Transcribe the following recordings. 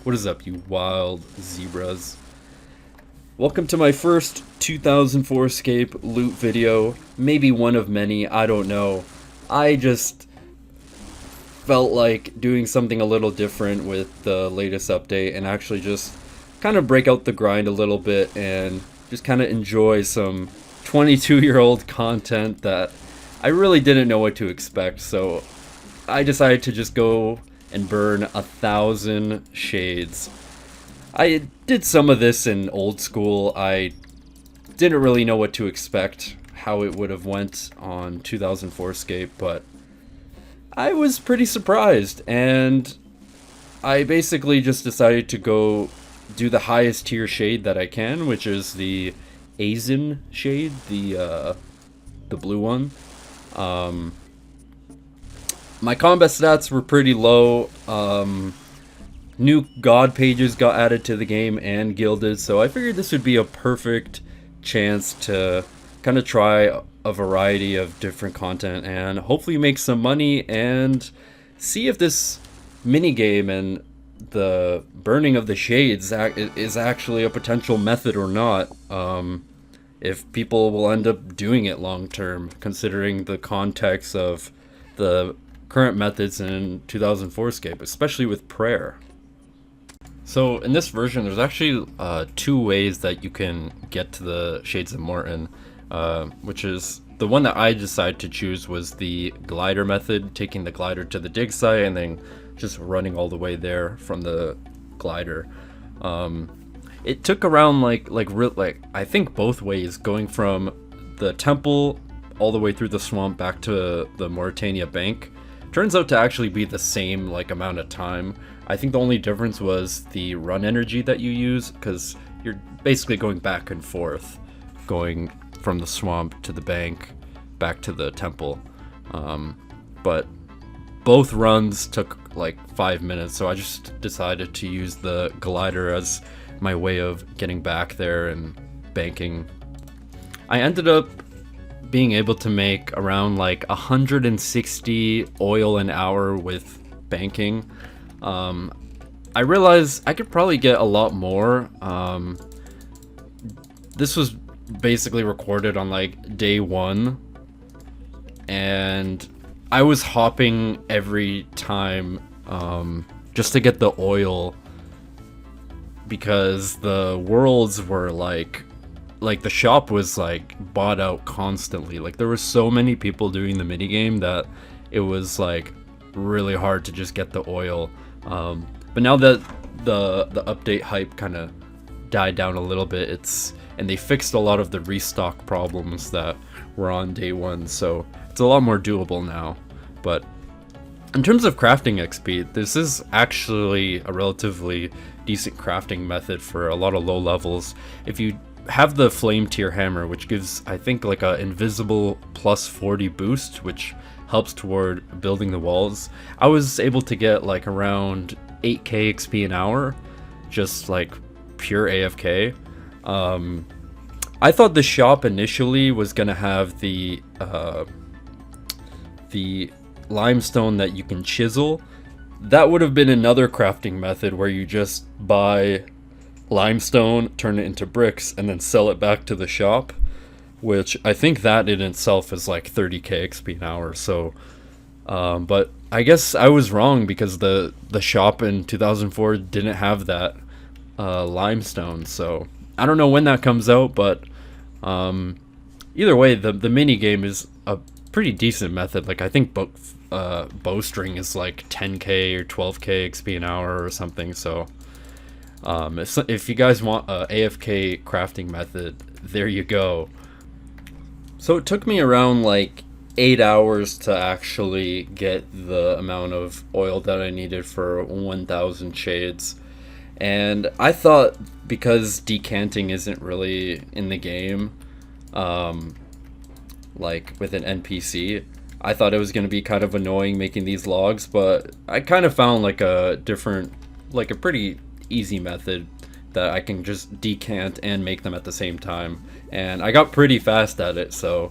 What is up, you wild zebras? Welcome to my first 2004 Escape loot video. Maybe one of many, I don't know. I just felt like doing something a little different with the latest update and actually just kind of break out the grind a little bit and just kind of enjoy some 22-year-old content that I really didn't know what to expect. So I decided to just go and burn 1,000 shades. I did some of this in old school. I didn't really know what to expect, how it would have went on 2004 Escape, but I was pretty surprised, and I basically just decided to go do the highest tier shade that I can, which is the Asian shade, the blue one. My combat stats were pretty low. New god pages got added to the game and gilded, so I figured this would be a perfect chance to kind of try a variety of different content and hopefully make some money and see if this minigame and the burning of the shades is actually a potential method or not. If people will end up doing it long term, considering the context of the current methods in 2004 Escape, especially with prayer. So in this version, there's actually two ways that you can get to the Shades of Morton, which is the one that I decided to choose was the glider method, taking the glider to the dig site and then just running all the way there from the glider. It took around like I think both ways, going from the temple all the way through the swamp back to the Mauritania bank. Turns out to actually be the same like amount of time. I think the only difference was the run energy that you use, because you're basically going back and forth, going from the swamp to the bank, back to the temple. But both runs took like 5 minutes, so I just decided to use the glider as my way of getting back there and banking. I ended up being able to make around like 160 oil an hour with banking. I realized I could probably get a lot more. This was basically recorded on like day one, and I was hopping every time just to get the oil, because the worlds were like the shop was like bought out constantly. Like there were so many people doing the minigame that it was like really hard to just get the oil. But now that the update hype kind of died down a little bit, and they fixed a lot of the restock problems that were on day one, so it's a lot more doable now. But in terms of crafting XP, this is actually a relatively decent crafting method for a lot of low levels. If you have the flame tier hammer, which gives I think like a invisible plus 40 boost, which helps toward building the walls, I was able to get like around 8k XP an hour, just like pure AFK. I thought the shop initially was gonna have the limestone that you can chisel. That would have been another crafting method where you just buy limestone, turn it into bricks, and then sell it back to the shop, which I think that in itself is like 30k XP an hour. So but I guess I was wrong, because the shop in 2004 didn't have that limestone. So I don't know when that comes out, but either way, the mini game is a pretty decent method. Like I think bowstring is like 10k or 12k XP an hour or something. So if you guys want a AFK crafting method, there you go. So it took me around like 8 hours to actually get the amount of oil that I needed for 1,000 shades. And I thought, because decanting isn't really in the game, like with an NPC, I thought it was going to be kind of annoying making these logs, but I kind of found like a pretty easy method that I can just decant and make them at the same time. And I got pretty fast at it, so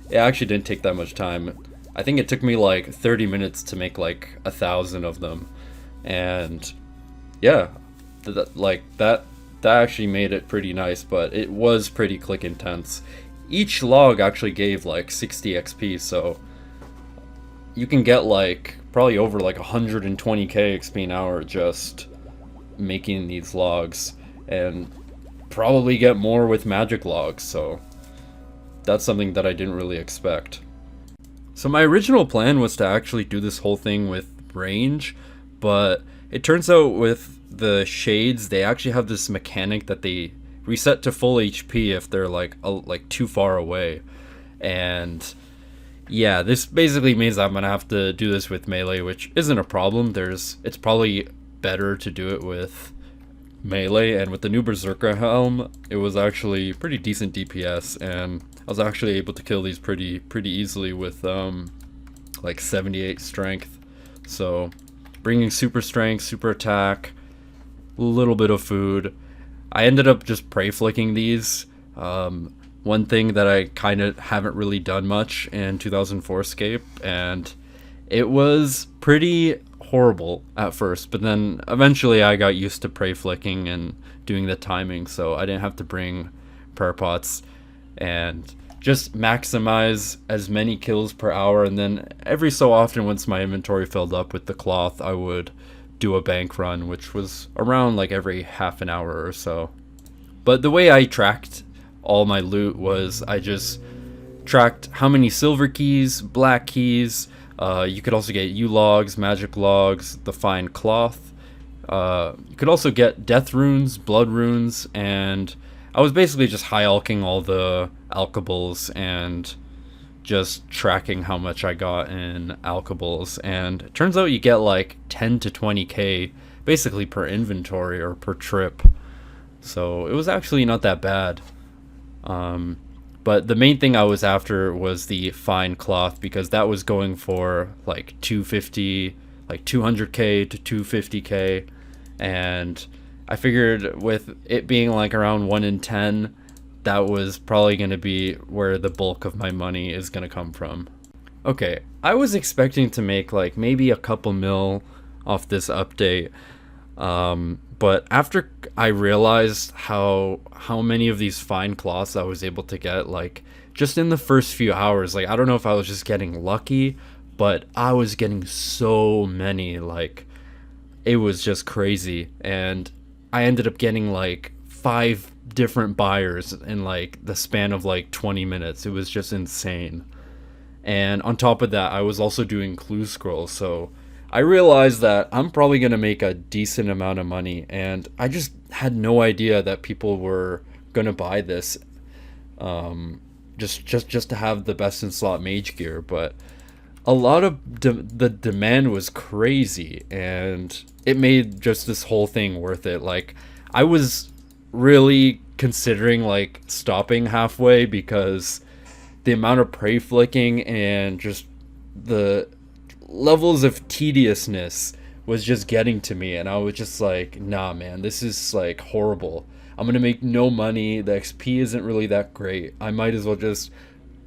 it actually didn't take that much time. I think it took me like 30 minutes to make like 1,000 of them. And yeah, that actually made it pretty nice, but it was pretty click intense. Each log actually gave like 60 XP, so you can get like probably over like 120k XP an hour just making these logs, and probably get more with magic logs, so that's something that I didn't really expect. So my original plan was to actually do this whole thing with range, but it turns out with the shades, they actually have this mechanic that they reset to full HP if they're like too far away. And yeah, this basically means I'm gonna have to do this with melee, which isn't a problem. It's probably better to do it with melee, and with the new Berserker helm, it was actually pretty decent DPS, and I was actually able to kill these pretty easily with like 78 strength. So bringing super strength, super attack, a little bit of food. I ended up just prey flicking these. One thing that I kind of haven't really done much in 2004 Escape, and it was pretty horrible at first, but then eventually I got used to prey flicking and doing the timing, so I didn't have to bring prayer pots, and just maximize as many kills per hour, and then every so often once my inventory filled up with the cloth, I would do a bank run, which was around like every half an hour or so. But the way I tracked all my loot was I just tracked how many silver keys, black keys. You could also get U-logs, magic logs, the fine cloth. You could also get death runes, blood runes, and I was basically just high alking all the alkables and just tracking how much I got in alkables. And it turns out you get like 10 to 20k basically per inventory or per trip. So it was actually not that bad. But the main thing I was after was the fine cloth, because that was going for like 250, like 200k to 250k, and I figured with it being like around 1 in 10, that was probably going to be where the bulk of my money is going to come from. Okay, I was expecting to make like maybe a couple mil off this update, but after I realized how many of these fine cloths I was able to get, like just in the first few hours, like I don't know if I was just getting lucky, but I was getting so many, like it was just crazy. And I ended up getting like 5 different buyers in like the span of like 20 minutes. It was just insane. And on top of that, I was also doing clue scrolls, so I realized that I'm probably going to make a decent amount of money, and I just had no idea that people were going to buy this just to have the best in slot mage gear. But a lot of the demand was crazy, and it made just this whole thing worth it. Like I was really considering like stopping halfway, because the amount of prey flicking and just the levels of tediousness was just getting to me, and I was just like, nah man, this is like horrible. I'm gonna make no money, the XP isn't really that great, I might as well just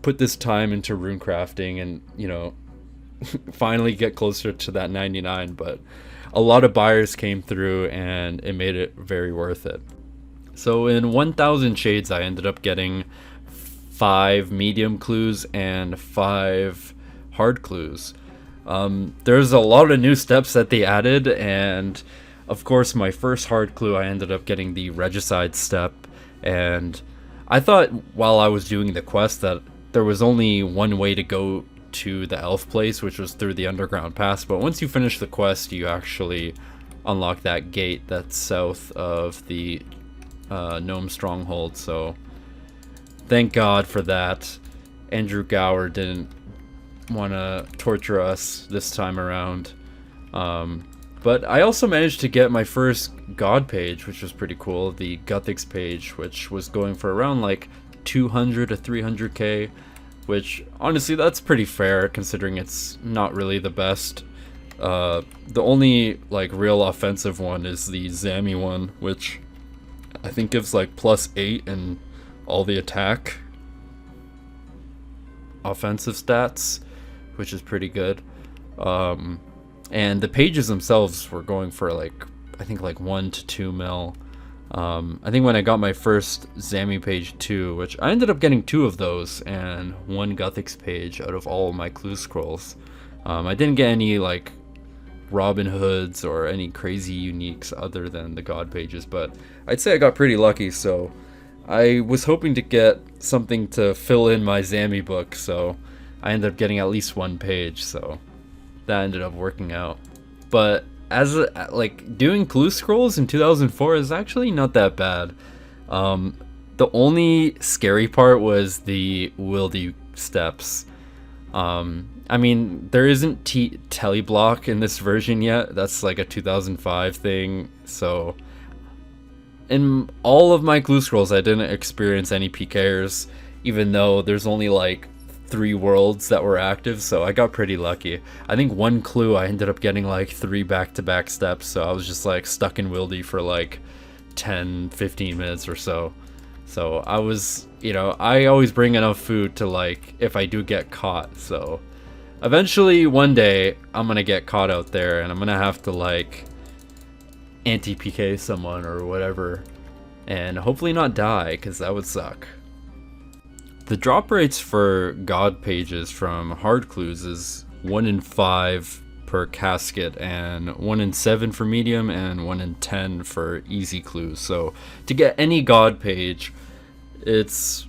put this time into rune crafting and, you know, finally get closer to that 99. But a lot of buyers came through and it made it very worth it. So in 1000 shades I ended up getting 5 medium clues and 5 hard clues. There's a lot of new steps that they added, and of course my first hard clue I ended up getting the regicide step, and I thought while I was doing the quest that there was only one way to go to the elf place, which was through the underground pass, but once you finish the quest you actually unlock that gate that's south of the gnome stronghold. So thank God for that. Andrew Gower didn't want to torture us this time around. But I also managed to get my first god page, which was pretty cool, the Guthix page, which was going for around like 200 to 300k, which honestly that's pretty fair considering it's not really the best. The only like real offensive one is the Zami one, which I think gives like +8 in all the attack offensive stats, which is pretty good. And the pages themselves were going for like I think like 1 to 2 mil. I think when I got my first Zami page 2, which I ended up getting 2 of those and 1 Guthix page out of all my clue scrolls. I didn't get any like Robin Hoods or any crazy uniques other than the God pages, but I'd say I got pretty lucky, so I was hoping to get something to fill in my Zami book, so I ended up getting at least 1 page, so that ended up working out. But as like doing clue scrolls in 2004 is actually not that bad. The only scary part was the wildy steps. I mean, there isn't teleblock in this version yet. That's like a 2005 thing. So in all of my clue scrolls, I didn't experience any PKers, even though there's only like 3 worlds that were active, so I got pretty lucky. I think 1 clue I ended up getting like 3 back-to-back steps, so I was just like stuck in wildy for like 10-15 minutes or so. So I was, you know, I always bring enough food to like if I do get caught. So eventually one day I'm gonna get caught out there and I'm gonna have to like anti-PK someone or whatever and hopefully not die, because that would suck. The drop rates for God pages from hard clues is 1 in 5 per casket and 1 in 7 for medium and 1 in 10 for easy clues. So to get any God page, it's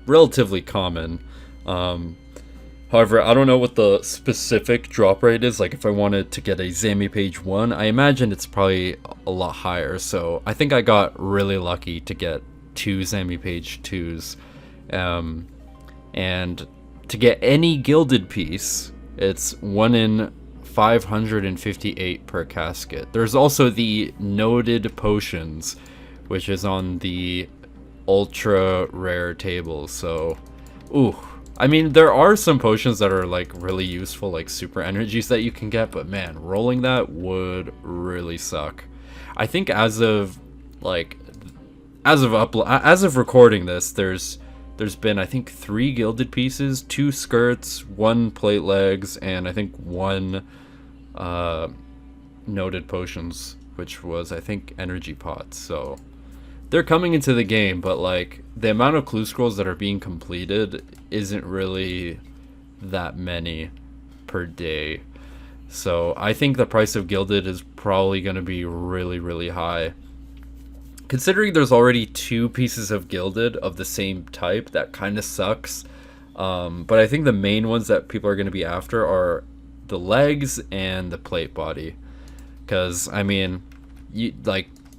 relatively common. However, I don't know what the specific drop rate is. Like if I wanted to get a Zami page 1, I imagine it's probably a lot higher. So I think I got really lucky to get 2 Zami page 2s. And to get any gilded piece, it's 1 in 558 per casket. There's also the noted potions, which is on the ultra rare table. So, ooh, I mean, there are some potions that are like really useful, like super energies that you can get, but man, rolling that would really suck. I think as of recording this, there's been, I think, 3 gilded pieces, 2 skirts, 1 plate legs, and I think 1 noted potions, which was, I think, energy pots. So they're coming into the game, but like the amount of clue scrolls that are being completed isn't really that many per day. So I think the price of gilded is probably going to be really, really high. Considering there's already 2 pieces of gilded of the same type, that kind of sucks. But I think the main ones that people are going to be after are the legs and the plate body. Because, I mean,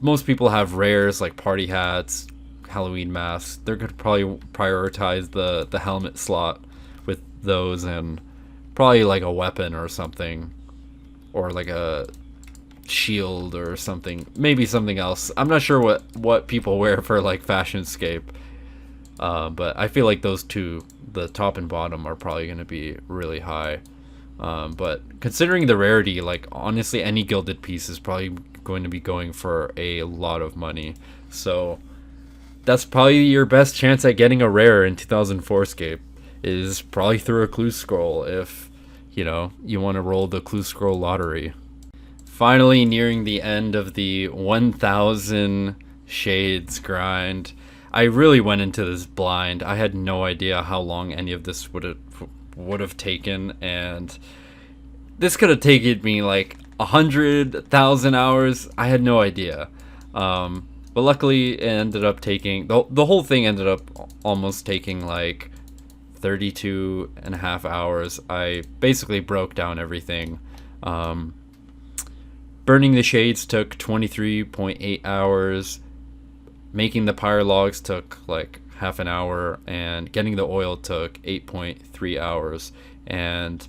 most people have rares like party hats, Halloween masks. They're going to probably prioritize the helmet slot with those, and probably like a weapon or something. Or like a shield or something, maybe something else. I'm not sure what people wear for like Fashionscape, but I feel like those 2, the top and bottom, are probably going to be really high. But considering the rarity, like honestly any gilded piece is probably going to be going for a lot of money, so that's probably your best chance at getting a rare in 2004scape, is probably through a clue scroll, if you know you want to roll the clue scroll lottery. Finally nearing the end of the 1000 shades grind. I really went into this blind. I had no idea how long any of this would have taken, and this could have taken me like 100,000 hours. I had no idea. But luckily it ended up taking, the whole thing ended up almost taking like 32 and a half hours. I basically broke down everything. Burning the shades took 23.8 hours. Making the pyre logs took like half an hour, and getting the oil took 8.3 hours. And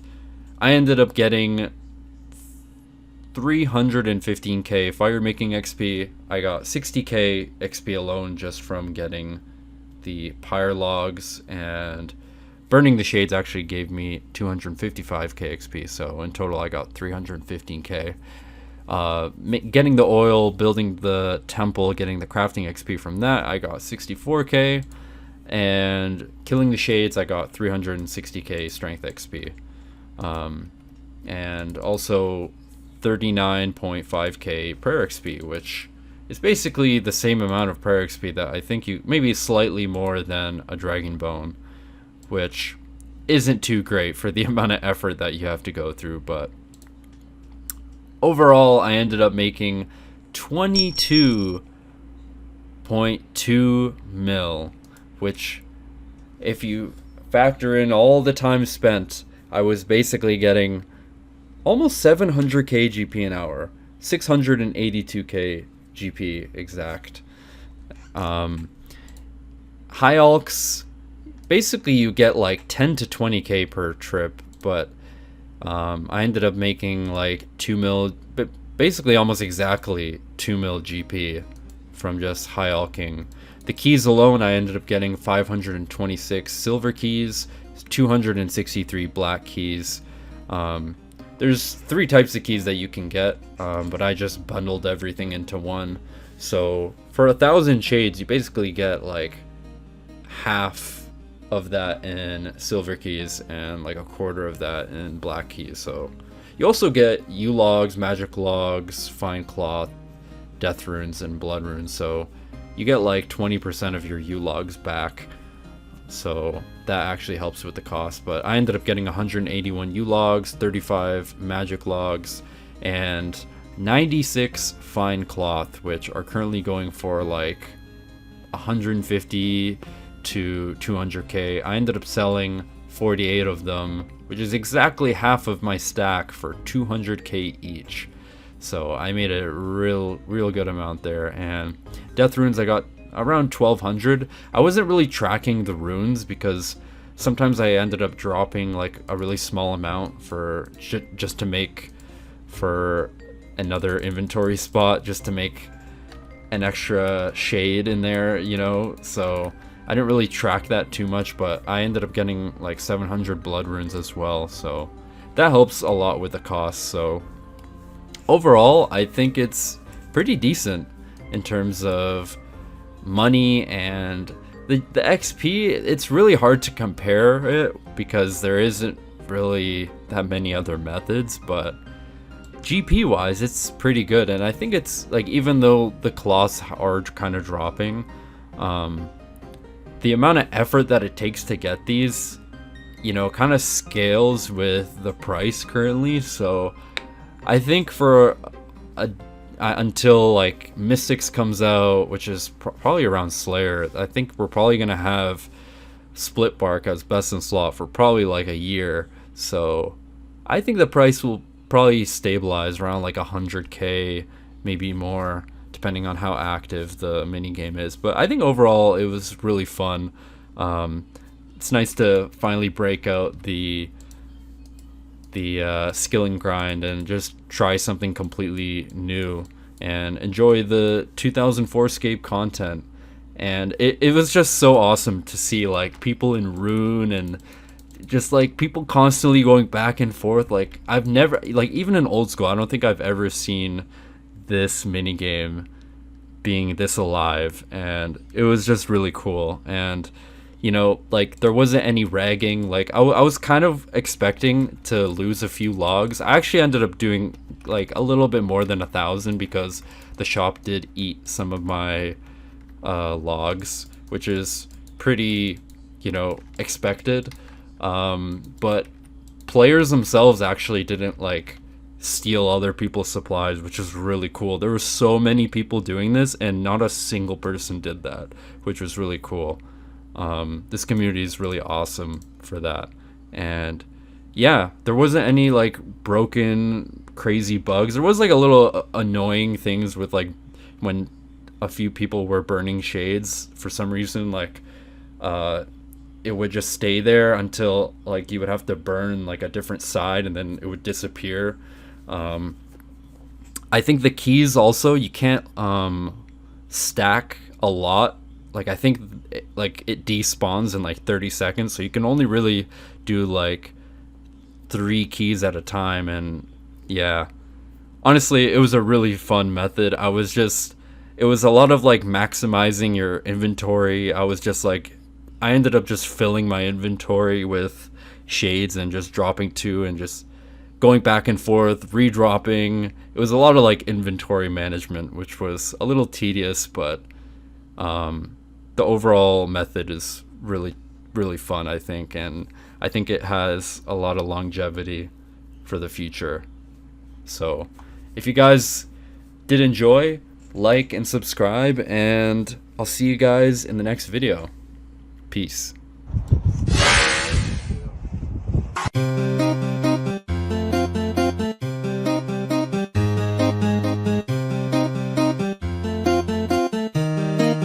I ended up getting 315k fire making XP. I got 60k XP alone just from getting the pyre logs, and burning the shades actually gave me 255k XP. So in total I got 315k. Getting the oil, building the temple, getting the crafting XP from that, I got 64k, and killing the shades, I got 360k strength XP, and also 39.5k prayer XP, which is basically the same amount of prayer XP that I think you maybe slightly more than a Dragon Bone, which isn't too great for the amount of effort that you have to go through. But overall, I ended up making 22.2 mil, which, if you factor in all the time spent, I was basically getting almost 700k GP an hour, 682k GP exact. High alks, basically you get like 10 to 20k per trip, but I ended up making like 2 mil, but basically almost exactly 2 mil GP from just high alking. The keys alone, I ended up getting 526 silver keys, 263 black keys. There's 3 types of keys that you can get, but I just bundled everything into one. So for 1,000 shades, you basically get like half of that in silver keys and like a quarter of that in black keys. So you also get U logs, magic logs, fine cloth, death runes, and blood runes. So you get like 20% of your U logs back. So that actually helps with the cost. But I ended up getting 181 U logs, 35 magic logs, and 96 fine cloth, which are currently going for like 150 to 200k. I ended up selling 48 of them, which is exactly half of my stack, for 200k each. So I made a real good amount there. And death runes, I got around 1200. I wasn't really tracking the runes because sometimes I ended up dropping like a really small amount for just to make for another inventory spot, just to make an extra shade in there, you know. So I didn't really track that too much, but I ended up getting like 700 blood runes as well, so that helps a lot with the cost. So overall, I think it's pretty decent in terms of money and the XP. It's really hard to compare it because there isn't really that many other methods, but GP wise it's pretty good. And I think it's like, even though the cloths are kind of dropping, the amount of effort that it takes to get these, you know, kind of scales with the price currently. So I think for until like Mystics comes out, which is probably around Slayer, I think we're probably gonna have Split Bark as best in slot for probably like a year. So I think the price will probably stabilize around like 100k, maybe more, depending on how active the mini game is. But I think overall it was really fun. It's nice to finally break out the skill and grind and just try something completely new and enjoy the 2004 Scape content. And it was just so awesome to see like people in Rune and just like people constantly going back and forth. Like I've never, like even in old school, I don't think I've ever seen this mini game being this alive, and it was just really cool. And you know, like there wasn't any ragging. Like I was kind of expecting to lose a few logs. I actually ended up doing like a little bit more than 1,000 because the shop did eat some of my logs, which is pretty, you know, expected. But players themselves actually didn't like steal other people's supplies, which is really cool. There were so many people doing this and not a single person did that, which was really cool. This community is really awesome for that. And yeah, there wasn't any like broken crazy bugs. There was like a little annoying things with like when a few people were burning shades for some reason, like it would just stay there until like you would have to burn like a different side and then it would disappear. I think the keys also, you can't stack a lot. Like I think it despawns in like 30 seconds, so you can only really do like 3 keys at a time. And yeah, honestly, it was a really fun method. It was a lot of like maximizing your inventory. I ended up just filling my inventory with shades and just dropping 2 and just going back and forth, redropping. It was a lot of like inventory management, which was a little tedious, but the overall method is really, really fun, I think, and I think it has a lot of longevity for the future. So if you guys did enjoy, like and subscribe, and I'll see you guys in the next video. Peace.